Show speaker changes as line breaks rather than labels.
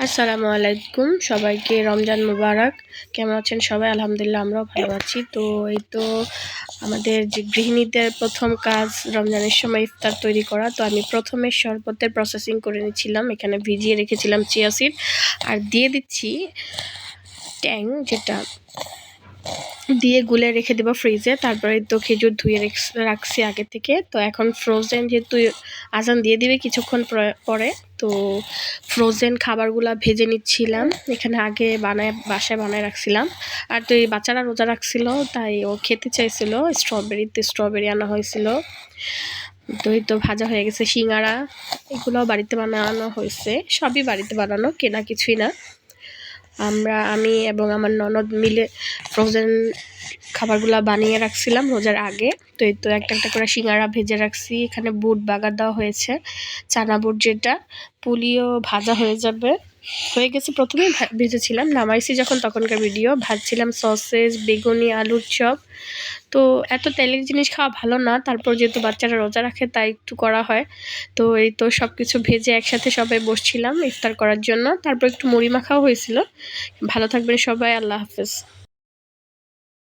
আসসালামু আলাইকুম, সবাইকে রমজান মুবারক। কেমন আছেন সবাই? আলহামদুলিল্লাহ, আমরাও ভালো আছি। তো এই তো আমাদের যে গৃহিণীদের প্রথম কাজ রমজানের সময় ইফতার তৈরি করা। তো আমি প্রথমে শরবতের প্রসেসিং করে নিচ্ছিলাম। এখানে ভিজিয়ে রেখেছিলাম চিয়া সিড, আর দিয়ে দিচ্ছি ট্যাং, যেটা দিয়ে গুলে রেখে দেবো ফ্রিজে। তারপরে তো খেজুর ধুয়ে রাখছি আগে থেকে। তো এখন ফ্রোজেন, যেহেতু আজান দিয়ে দিবে কিছুক্ষণ পরে, তো ফ্রোজেন খাবারগুলা ভেজে নিচ্ছিলাম। এখানে আগে বাসায় বানায় রাখছিলাম। আর তো এই বাচ্চারা রোজা রাখছিল, তাই ও খেতে চাইছিল স্ট্রবেরি আনা হয়েছিল। তো এই তো ভাজা হয়ে গেছে। সিঙ্গারা এগুলোও বাড়িতে বানানো হয়েছে, সবই বাড়িতে বানানো, কেনা কিছুই না। আমি এবং আমার ননদ মিলে ফ্রোজেন খাবারগুলো বানিয়ে রাখছিলাম রোজার আগে। তো এই তো একটা একটা করে সিঙ্গারা ভেজে রাখছি। এখানে বুট বাগার দেওয়া হয়েছে, চানা বুট, যেটা পুলিও ভাজা হয়ে গেছে। প্রথমেই ভেজেছিলাম, নামাইছি যখন তখনকার ভিডিও। ভাজছিলাম সসেজ, বেগুনি, আলুর চপ। তো এত তেলের জিনিস খাওয়া ভালো না, তারপর যেহেতু বাচ্চারা রোজা রাখে তাই একটু করা হয়। তো এই তো সব কিছু ভেজে একসাথে সবাই বসছিলাম ইফতার করার জন্য। তারপর একটু মুড়ি মাখাও হয়েছিল। ভালো থাকবেন সবাই, আল্লাহ হাফেজ।